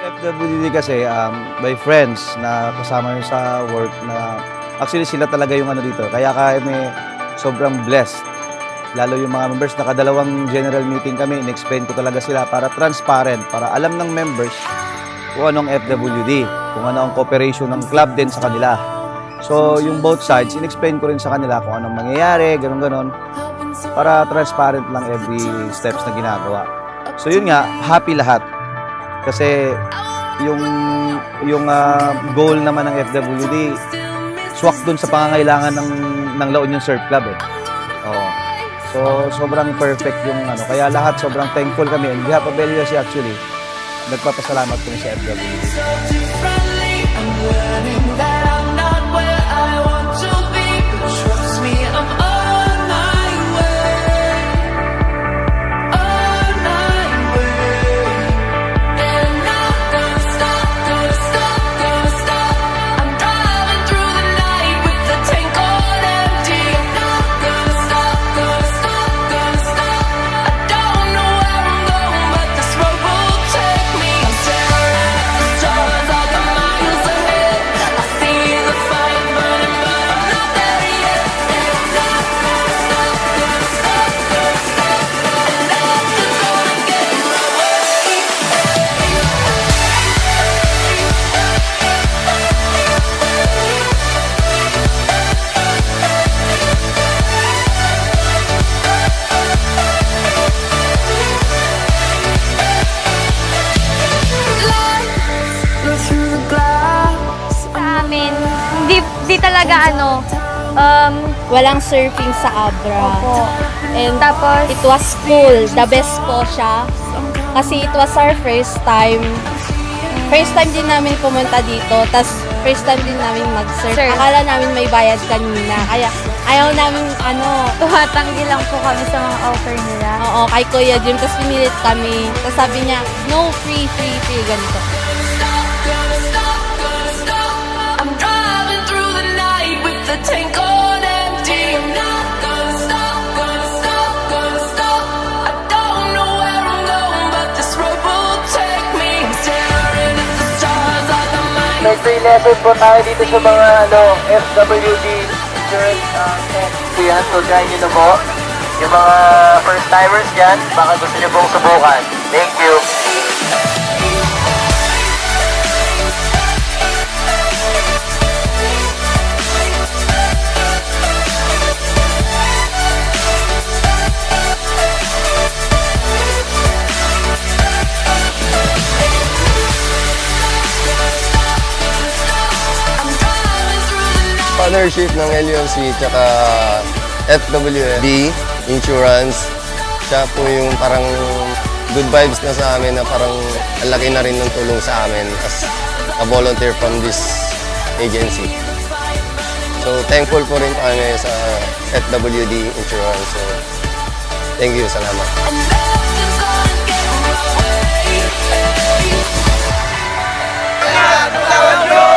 FWD kasi, by friends na kasama yun sa work na actually sila talaga yung ano dito. Kaya kami sobrang blessed. Lalo yung mga members, nakadalawang general meeting kami, in-explain ko talaga sila para transparent, para alam ng members kung anong FWD, kung ano ang cooperation ng club din sa kanila. So yung both sides, in-explain ko rin sa kanila kung anong mangyayari, ganun-ganon, para transparent lang every steps na ginagawa. So yun nga, happy lahat. Kasi yung goal naman ng FWD, swak dun sa pangangailangan ng La Union Surf Club eh. Oo. So sobrang perfect yung ano, kaya lahat sobrang thankful kami. On behalf of LUSC actually, nagpapasalamat kami sa FWD. Di talaga walang surfing sa Abra. Opo. And Tapos, it was cool. The best po siya. Kasi it was our first time. First time din namin pumunta dito. Tas first time din namin mag-surf. Surf. Akala namin may bayad kanina. Kaya ayaw namin tumatanggi lang po kami sa mga offer nila. Oo, kay Kuya Jim. Tas pinilit kami. Tas sabi niya, no, free, ganito. Tank on empty, I'm not gonna stop. I don't know where I'm going, but this road will take me. I'm staring at the stars like a mine. May free lesson po tayo dito sa mga FWD insurance so yan, so try nyo na po. Yung mga first timers dyan, baka gusto nyo pong subukan. Thank you. Partnership ng LUSC tsaka FWD Insurance. Siya po yung parang good vibes na sa amin na parang ang laki na rin ng tulong sa amin as a volunteer from this agency. So thankful po rin kami sa FWD Insurance. So thank you, salamat. And nothing's gonna get in my way.